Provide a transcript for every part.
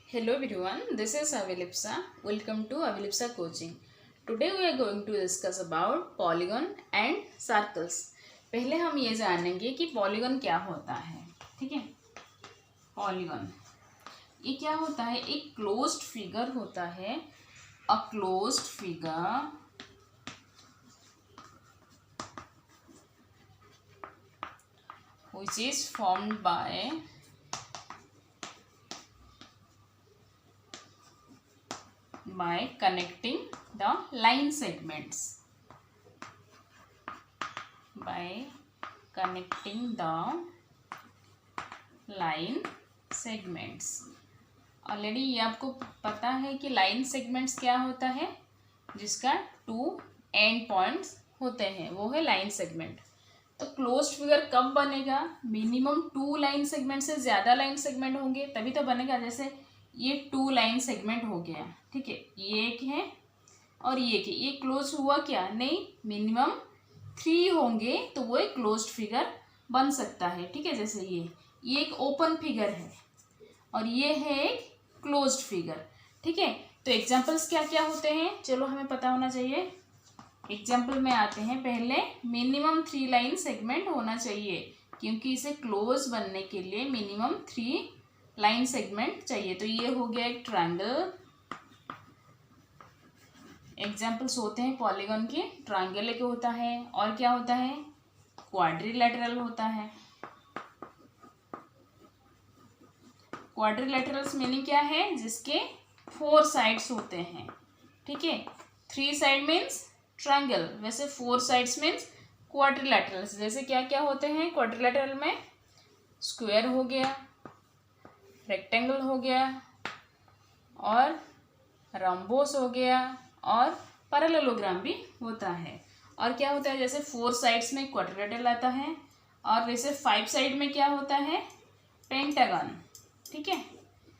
Hello everyone, this is Avilipsa. Welcome to Avilipsa Coaching. Today we are going to discuss about polygon and circles. पहले हम ये जानेंगे कि polygon क्या होता है. ठीक है, polygon ये क्या होता है? एक closed figure होता है. A closed figure which is formed by connecting the line segments. By connecting the line segments. Already ये आपको पता है कि लाइन सेगमेंट्स क्या होता है, जिसका 2 एंड पॉइंट्स होते हैं, वो है लाइन सेगमेंट. तो क्लोज्ड फिगर कब बनेगा? मिनिमम 2 लाइन सेगमेंट से ज़्यादा लाइन सेगमेंट होंगे तभी तो बनेगा. जैसे ये 2 लाइन सेगमेंट हो गया, ठीक है, ये एक है और ये एक है. ये क्लोज हुआ क्या? नहीं, मिनिमम 3 होंगे तो वो एक क्लोज्ड फिगर बन सकता है. ठीक है, जैसे ये एक ओपन फिगर है और ये है एक क्लोज्ड फिगर. ठीक है, तो एग्जांपल्स क्या क्या होते हैं, चलो हमें पता होना चाहिए. एग्जांपल में आते हैं. पहले मिनिमम 3 लाइन सेगमेंट होना चाहिए, क्योंकि इसे क्लोज बनने के लिए मिनिमम 3 लाइन सेगमेंट चाहिए. तो ये हो गया एक ट्रायंगल. एग्जांपल्स होते हैं पॉलीगॉन के. ट्रायंगल एक होता है और क्या होता है? क्वाड्रिलेटरल होता है. क्वाड्रिलेटरल्स मीनिंग क्या है? जिसके 4 साइड्स होते हैं. ठीक है, 3 साइड मीन्स ट्रायंगल, वैसे 4 साइड्स मीन्स क्वाड्रिलेटरल्स. जैसे क्या क्या होते हैं क्वाड्रिलेटरल में? स्क्वायर हो गया, रेक्टेंगल हो गया और रम्बोस हो गया और पैरेललोग्राम भी होता है. और क्या होता है? जैसे 4 साइड्स में क्वाड्रिलेटरल आता है और वैसे 5 साइड में क्या होता है? पेंटागन. ठीक है,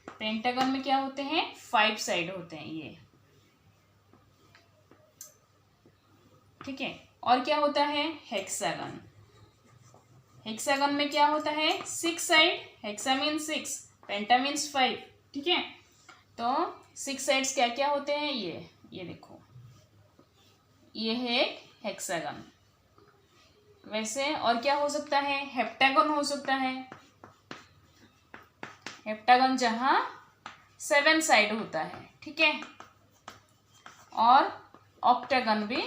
पेंटागन में क्या होते हैं? 5 साइड होते हैं ये. ठीक है, और क्या होता है? हेक्सागन. हेक्सागन में क्या होता है? 6 साइड. हेक्सा मीन्स 6, पेंटा मीन्स 5. ठीक है, तो 6 साइड्स क्या क्या होते हैं? ये देखो, ये है एक हेक्सागन. वैसे और क्या हो सकता है? हेप्टागन हो सकता है. हेप्टागन जहाँ 7 साइड होता है. ठीक है, और ऑक्टागन भी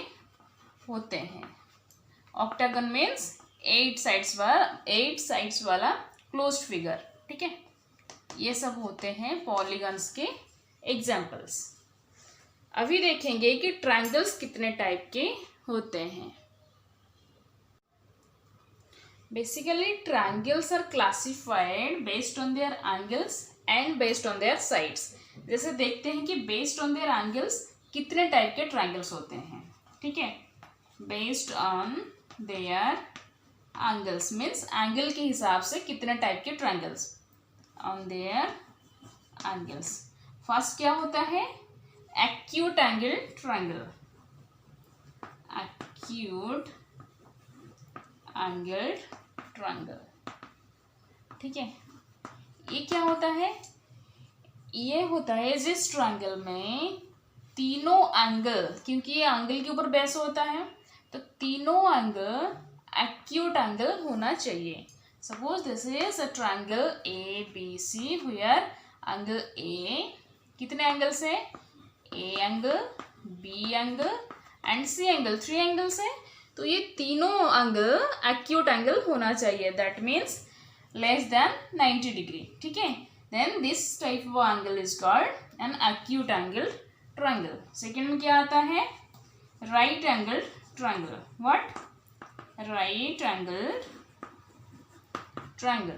होते हैं. ऑक्टागन मीन्स 8 साइड्स वाला क्लोज्ड फिगर. ठीक है, ये सब होते हैं पॉलीगन्स के एग्जाम्पल्स. अभी देखेंगे कि ट्रायंगल्स कितने टाइप के होते हैं. Basically triangles are classified based on their angles and based on their sides. जैसे देखते हैं कि बेस्ड ऑन देयर एंगल्स कितने टाइप के ट्रायंगल्स होते हैं. ठीक है, based on their angles means angle के हिसाब से कितने टाइप के triangles. On their angles first क्या होता है? Acute angle triangle. Acute angle triangle. ठीक है, ये क्या होता है? ये होता है जिस ट्रायंगल में तीनों एंगल, क्योंकि ये एंगल के ऊपर बेस होता है, तो तीनों एंगल एक्यूट एंगल होना चाहिए. Suppose this is a triangle ABC where angle A कितने एंगल्स है? A angle, B angle and C angle, 3 angles है. तो ये तीनों एंगल एक्यूट एंगल होना चाहिए. That means less than 90 degree. ठीक है, then this type of angle is called an acute angle triangle. Second में क्या आता है? Right angle triangle. What? Right angle triangle.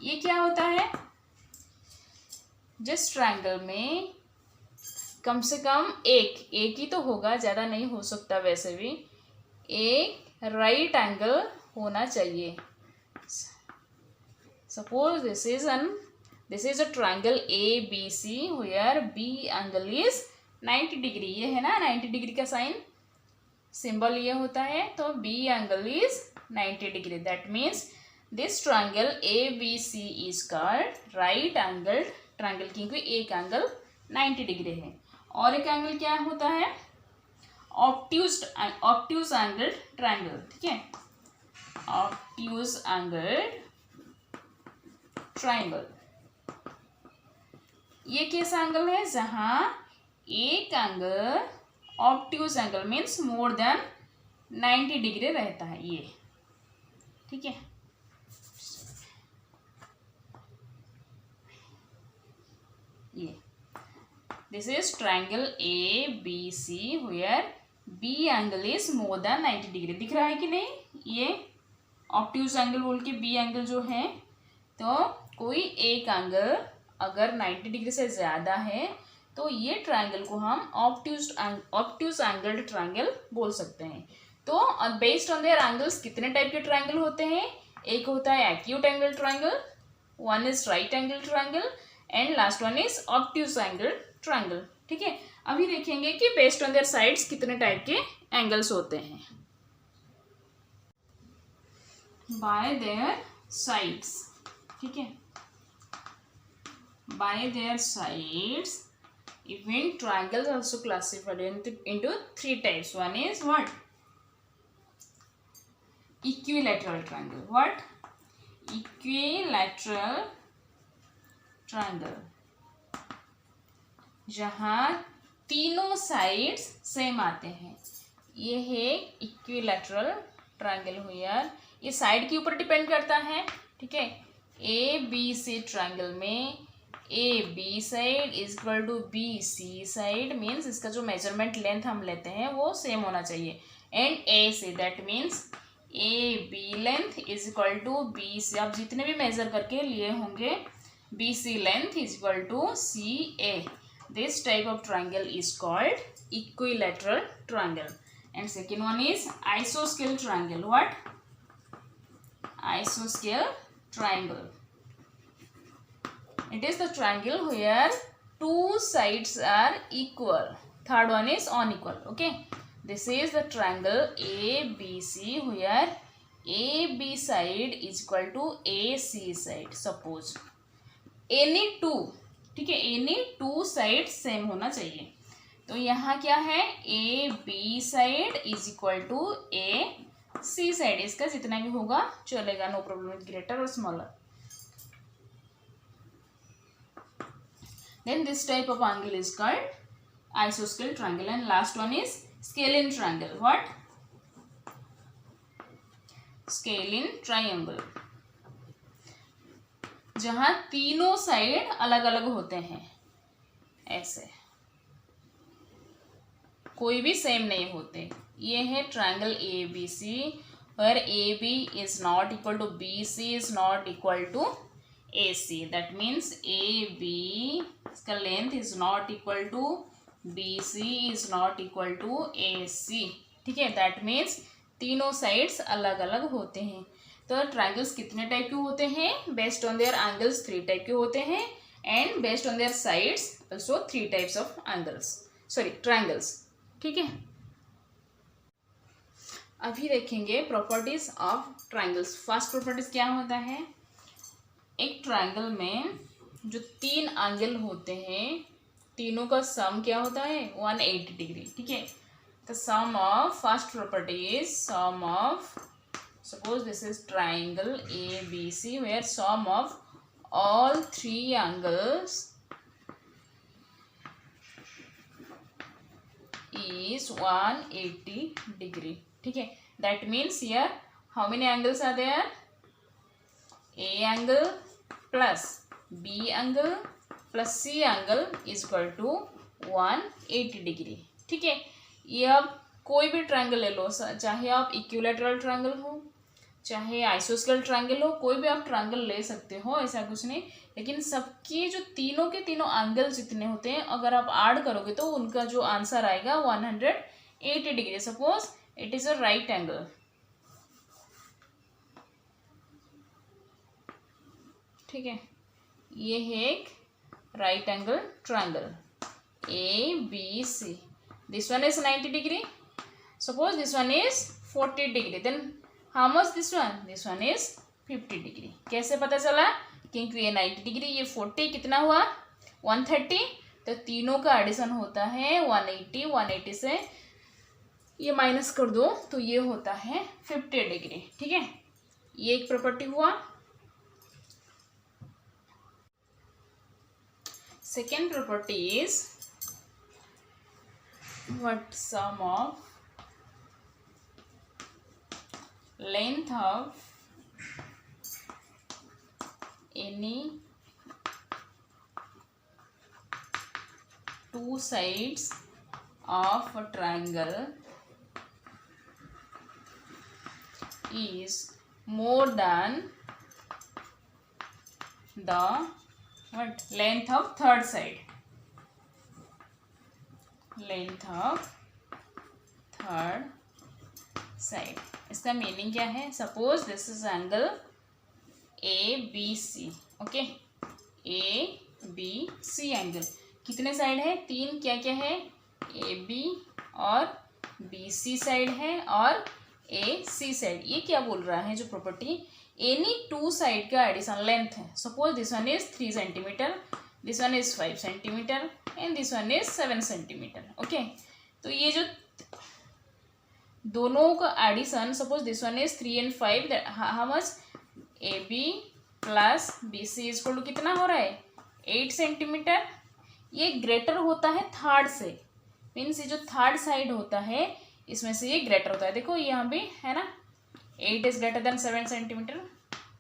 ये क्या होता है? जिस ट्रायंगल में कम से कम एक ही तो होगा, ज़्यादा नहीं हो सकता, वैसे भी एक राइट एंगल होना चाहिए. Suppose this is a triangle ABC where B angle is 90 degree. ये है ना 90 डिग्री का साइन सिंबल ये होता है. तो B angle is 90 degree. That means this triangle ABC is called right angle triangle, क्योंकि एक एंगल 90 डिग्री है और एक एंगल क्या होता है, ऑब्ट्यूज एंगल ट्रायंगल, ठीक है, ऑब्ट्यूज एंगल ट्रायंगल। ये कैसा एंगल है, जहां एक angle obtuse angle means more than 90 degree रहता है, ये ठीक है। ये this is triangle ABC where B angle is more than 90 degree. दिख रहा है कि नहीं, ये ऑब्ट्यूज एंगल बोल के B एंगल जो है, तो कोई एक एंगल अगर 90 डिग्री से ज़्यादा है तो ये ट्रायंगल को हम ऑब्ट्यूज एंगल ट्रायंगल बोल सकते हैं। तो बेस्ड ऑन देयर एंगल्स कितने टाइप के ट्रायंगल होते हैं, एक होता है acute angle triangle, one is right angle triangle and last one is obtuse angle triangle, ठीक है। अभी देखेंगे कि बेस्ड ऑन देयर साइड्स कितने टाइप के एंगल्स होते हैं। बाय देयर साइड्स, ठीक है, bye there sides even triangles also classified into three types. One is what, equilateral triangle. What, equilateral triangle, जहाँ तीनों साइड्स सेम आते हैं, ये है इक्विलैटरल ट्रायंगल हुआ। ये साइड के ऊपर डिपेंड करता है, ठीक है। ABC ट्रायंगल में AB side is equal to BC side, means इसका जो मेजरमेंट लेंथ हम लेते हैं वो सेम होना चाहिए, and AC that means AB length is equal to BC। आप जितने भी मेजर करके लिए होंगे, BC length is equal to CA। This type of triangle is called equilateral triangle. And second one is आइसोस्केल ट्रायंगल। व्हाट, आइसोस्केल triangle. It is the triangle where two sides are equal. Third one is unequal. Okay. This is the triangle ABC where AB side is equal to AC side. Suppose any two, ठीक है, any two sides same होना चाहिए। तो यहाँ क्या है, AB side is equal to AC side, इसका जितना भी होगा चलेगा, नो प्रॉब्लम विथ ग्रेटर और smaller. Then this type of angle is called isosceles triangle. And last one is scalene triangle. What? Scalene triangle, जहाँ तीनों साइड अलग अलग होते हैं, ऐसे कोई भी सेम नहीं होते। ये है triangle ABC where AB is not equal to BC is not equal to AC. That means AB इसका length is not equal to BC is not equal to AC, ठीक है। दैट मीन्स तीनों sides अलग अलग होते हैं। तो triangles कितने टाइप के होते हैं, based on their angles 3 type के होते हैं, and based on their sides also 3 types of angles, sorry triangles, ठीक है। अभी देखेंगे properties of triangles. First properties क्या होता है, एक ट्रायंगल में जो 3 एंगल होते हैं, तीनों का सम क्या होता है, 180 डिग्री, ठीक है। The sum of first property is sum of, suppose this is triangle ABC where sum of all 3 angles is 180 degree, ठीक है। That means here how many angles are there, A angle plus B angle plus C angle is equal to 180 degree, ठीक है। ये अब कोई भी triangle ले लो, चाहे आप इक्विलैटरल ट्रायंगल हो, चाहे आइसोस्केल ट्रायंगल हो, कोई भी आप ट्रायंगल ले सकते हो, ऐसा कुछ नहीं। लेकिन सबके जो तीनों के तीनों एंगल जितने होते हैं, अगर आप ऐड करोगे तो उनका जो आंसर आएगा 180 degree. Suppose it is a right angle, ठीक है, ये है एक right angle triangle ABC. This one is 90 degree. Suppose this one is 40 degree. Then how much this one? This one is 50 degree. कैसे पता चला? क्योंकि ये 90 डिग्री, ये 40, कितना हुआ 130, तो तीनों का एडिशन होता है 180। 180 से ये माइनस कर दो तो ये होता है 50 डिग्री। ठीक है, ये एक प्रॉपर्टी हुआ। Second property is what sum of length of any two sides of a triangle is more than the what length of third side. Length of third side. इसका मीनिंग क्या है? Suppose this is angle A B C. Okay, A B C angle कितने side है? तीन। क्या क्या है? A B और बी सी साइड है और ए सी साइड। ये क्या बोल रहा है जो प्रॉपर्टी? एनी टू साइड का एडिशन लेंथ है। Suppose this one is 3 centimetre, this one is 5 centimetre and this one is 7 centimetre. Okay, तो ये जो दोनों का addition, suppose this one is 3 and 5, how much? A B plus B C is equal to कितना हो रहा है? 8 centimetre. ये ग्रेटर होता है थर्ड से, मीन्स ये जो थर्ड साइड होता है इसमें से ये ग्रेटर होता है। देखो यहाँ भी है ना, 8 इज ग्रेटर देन 7 सेंटीमीटर।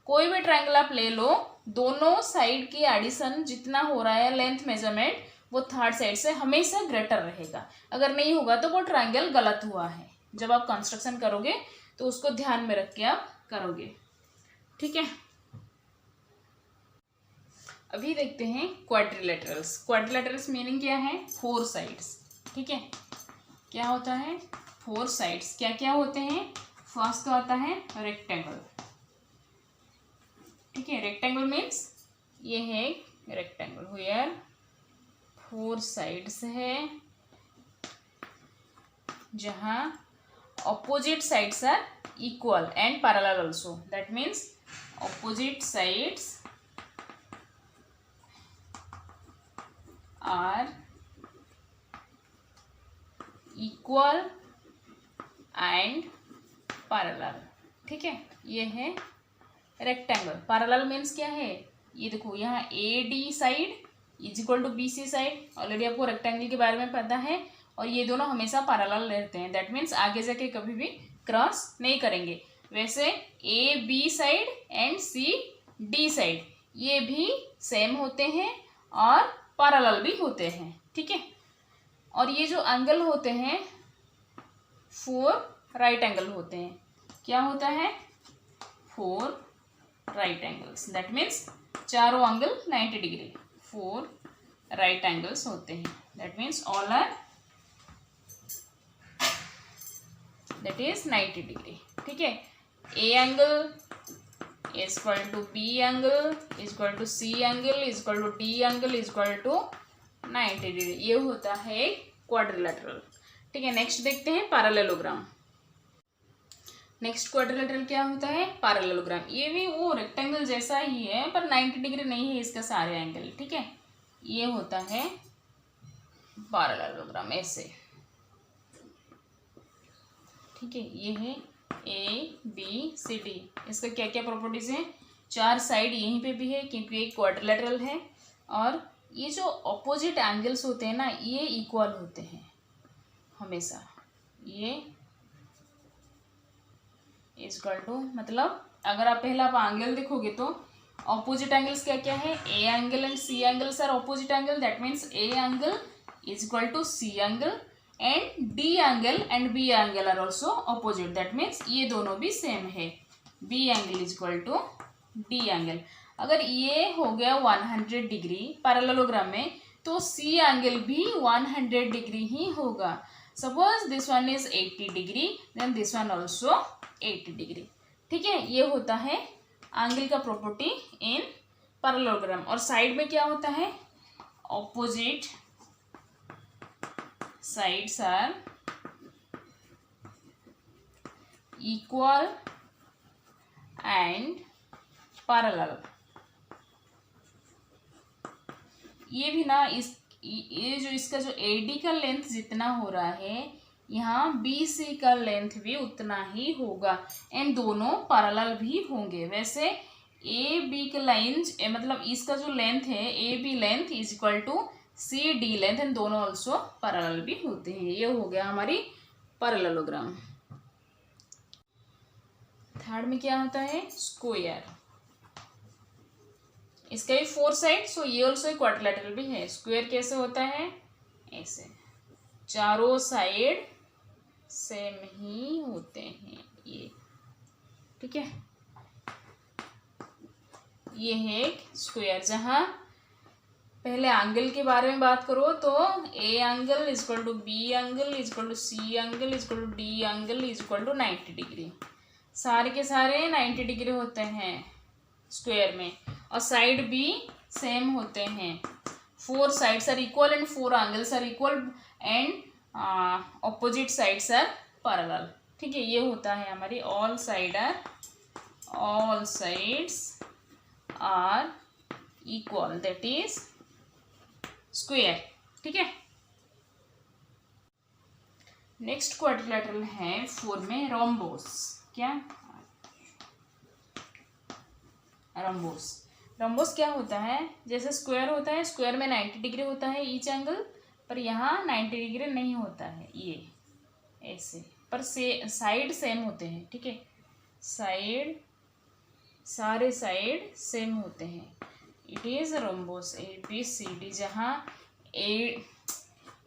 कोई भी ट्रायंगल आप ले लो, दोनों साइड की एडिशन जितना हो रहा है लेंथ मेजरमेंट, वो थर्ड साइड से हमेशा ग्रेटर रहेगा। अगर नहीं होगा तो वो ट्रायंगल गलत हुआ है। जब आप कंस्ट्रक्शन करोगे तो उसको ध्यान में रख के आप करोगे। ठीक है, अभी देखते हैं क्वाड्रिलेटरल्स। क्वाड्रिलेटरल्स मीनिंग क्या है? 4 साइड्स। ठीक है, क्या होता है? 4 साइड्स। क्या क्या होते हैं? फर्स्ट का होता है रेक्टेंगल। ठीक है, रेक्टेंगल मीन्स ये है रेक्टेंगल वेयर 4 साइड्स है, जहां opposite sides are equal and parallel also. That means opposite sides are equal and parallel. ठीक है, ये है रेक्टेंगल। पैरेलल मीन्स क्या है? ये देखो, यहाँ A D side is equal to B C side. Already आपको रेक्टेंगल के बारे में पता है, और ये दोनों हमेशा पैरेलल रहते हैं। दैट मीन्स आगे जाके कभी भी क्रॉस नहीं करेंगे। वैसे A B side and C D side ये भी सेम होते हैं और पैरेलल भी होते हैं। ठीक है, और ये जो एंगल होते हैं 4 राइट एंगल होते हैं। क्या होता है? 4 राइट एंगल्स। दैट मीन्स चारों एंगल 90 डिग्री। 4 राइट एंगल्स होते हैं। That means all are that is 90 degree. ठीक है, A angle is equal to B angle is equal to C angle is equal to D angle is equal to 90 degree. ये होता है quadrilateral. ठीक है, next देखते हैं पैरेललोग्राम। नेक्स्ट क्वाड्रिलेटरल क्या होता है? पैरेललोग्राम। ये भी वो रेक्टेंगल जैसा ही है, पर 90 डिग्री नहीं है इसका सारे एंगल। ठीक है, ये होता है पैरेललोग्राम ऐसे। ठीक है, ये है ए बी सी डी। इसका क्या क्या प्रॉपर्टीज हैं? 4 साइड यहीं पे भी है क्योंकि एक क्वाड्रिलेटरल है, और ये जो ऑपोजिट एंगल्स होते हैं ना, ये इक्वल होते हैं हमेशा। ये इज इक्वल टू, मतलब अगर आप पहला आप एंगल देखोगे तो ऑपोजिट एंगल्स क्या क्या है? A angle and C angles are opposite angle. That means A angle is equal to C angle and D angle and B angle are also opposite. That means ये दोनों भी same है। B angle is equal to D angle. अगर ये हो गया 100 degree parallelogram में, तो सी एंगल भी 100 डिग्री ही होगा। Suppose this one is 80 degree, then this one also 80 degree. ठीक है, ये होता है एंगल का प्रॉपर्टी इन पैरेललोग्राम। और साइड में क्या होता है? Opposite sides are equal and parallel. ये भी ना ये जो इसका जो AD का लेंथ जितना हो रहा है, यहाँ BC का लेंथ भी उतना ही होगा एंड दोनों पैरेलल भी होंगे। वैसे AB का लाइन मतलब इसका जो लेंथ है AB length is equal to CD length and दोनों ऑल्सो पैरेलल भी होते हैं। ये हो गया हमारी पैरेललोग्राम। थर्ड में क्या होता है? स्क्वायर। इसका भी 4 साइड, सो ये ऑल्सो क्वाड्रिलेटरल भी है। स्क्वायर कैसे होता है? ऐसे, चारों साइड सेम ही होते हैं ये, ठीक है। ये है एक स्क्वायर। जहाँ पहले एंगल के बारे में बात करो तो A angle is equal to B angle is equal to C angle is equal to D angle is equal to 90 degree. सारे के सारे 90 डिग्री होते हैं स्क्वायर में, और साइड भी सेम होते हैं। 4 sides are equal and 4 angles are equal and opposite sides are parallel, ठीक है। ये होता है हमारी all sides are equal, that is square, ठीक है। नेक्स्ट क्वाड्रिलेटरल है 4 में रोम्बोस। क्या? रोम्बोस क्या होता है? जैसे स्क्वायर होता है, स्क्वायर में 90 डिग्री होता है ईच एंगल, पर यहाँ 90 डिग्री नहीं होता है, ये ऐसे, पर साइड सेम होते हैं, ठीक है। सारे साइड सेम होते हैं। इट इज रोम्बोस ABCD, जहाँ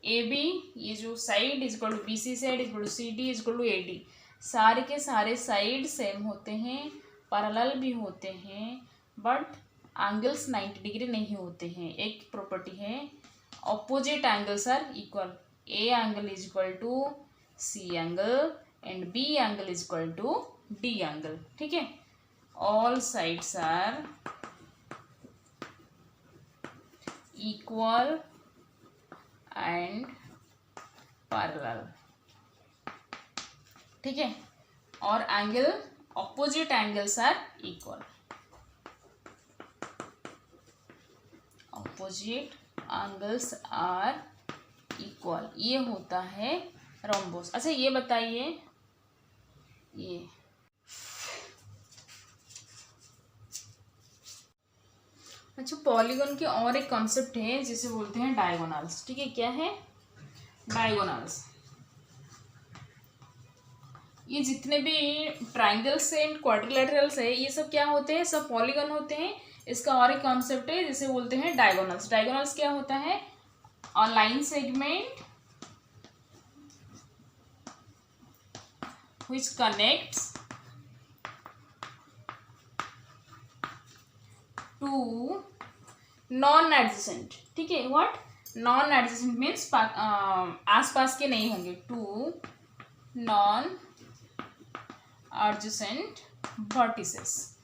AB ये जो side is equal to BC side is equal to CD is equal to AD। सारे के सारे साइड सेम होते हैं, पैरेलल भी होते हैं, बट एंगल्स 90 डिग्री नहीं होते हैं। एक प्रॉपर्टी है, opposite angles are equal. A angle is equal to C angle and B angle is equal to D angle, ठीक है। All sides are equal and parallel, ठीक है। और angle opposite angles are equal, opposite angles are equal. ये होता है rhombus. अच्छा ये बताइए, ये अच्छा पॉलीगॉन के और एक कॉन्सेप्ट है जिसे बोलते हैं डायगोनल्स, ठीक है। क्या है? डायगोनल्स। ये जितने भी ट्राइंगल्स एंड क्वाड्रिलेटरल्स है, ये सब क्या होते हैं? सब पॉलीगॉन होते हैं। इसका और एक कॉन्सेप्ट है जिसे बोलते हैं डायगोनल्स। डायगोनल्स क्या होता है? A line segment which connects to non-adjacent, ठीक है। what non-adjacent means आसपास के नहीं होंगे, to non-adjacent vertices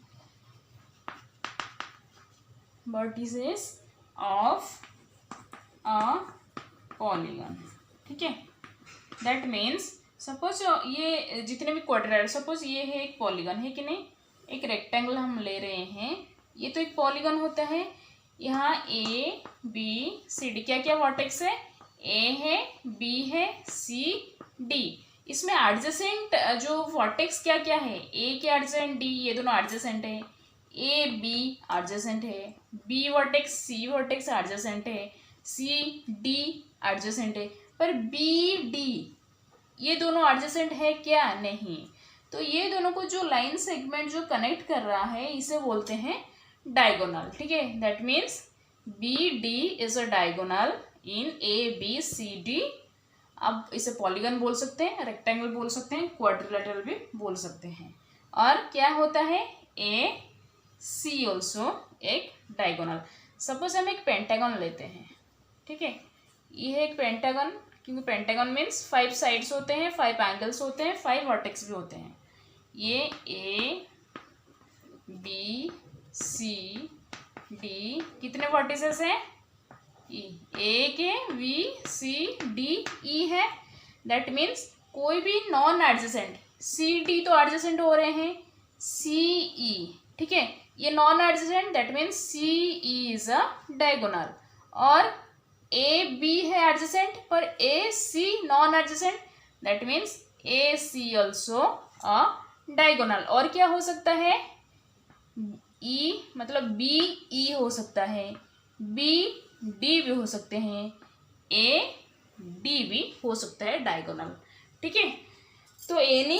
of a polygon, ठीक है। that means सपोज ये जितने भी क्वाड्रिलेटरल, सपोज ये है एक पॉलीगन, है कि नहीं। एक रेक्टेंगल हम ले रहे हैं, ये तो एक पॉलीगन होता है। यहाँ ABCD क्या क्या वर्टेक्स है? A है, B है, C D। इसमें एडजेसेंट जो वर्टेक्स क्या क्या है? A के एडजेसेंट D, ये दोनों एडजेसेंट है। AB एडजेसेंट है, B vertex C vertex adjacent है, C D एडजेसेंट है, पर BD ये दोनों एडजेसेंट है क्या? नहीं। तो ये दोनों को जो लाइन सेगमेंट जो कनेक्ट कर रहा है, इसे बोलते हैं डायगोनल, ठीक है। That means BD is a diagonal in ABCD। अब इसे पॉलीगन बोल सकते हैं, रेक्टेंगल बोल सकते हैं, क्वाड्रिलेटरल भी बोल सकते हैं। और क्या होता है? AC ऑल्सो एक डायगोनल। सपोज हम एक पेंटागन लेते हैं, ठीक है। ये है एक पेंटागन, क्योंकि पेंटागन मीन्स 5 साइड्स होते हैं, 5 एंगल्स होते हैं, 5 वर्टेक्स भी होते हैं। ये ABCD कितने वर्टिसेस हैं? A के VCDE है। दैट मीन्स कोई भी नॉन एडजेसेंट, CD तो एडजेसेंट हो रहे हैं, CE, ठीक है। ये non adjacent, that means C is a diagonal, और ए बी है एडजेसेंट पर A C non adjacent, that means A C also a diagonal. और क्या हो सकता है, ई मतलब बी ई हो सकता है, बी डी भी हो सकते हैं, ए डी भी हो सकता है डायगोनल। ठीक है, तो any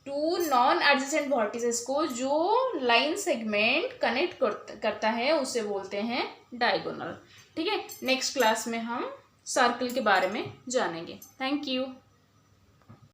two non adjacent vertices को जो लाइन सेगमेंट कनेक्ट करता है उसे बोलते हैं डायगोनल। ठीक है, नेक्स्ट क्लास में हम सर्कल के बारे में जानेंगे। Thank you.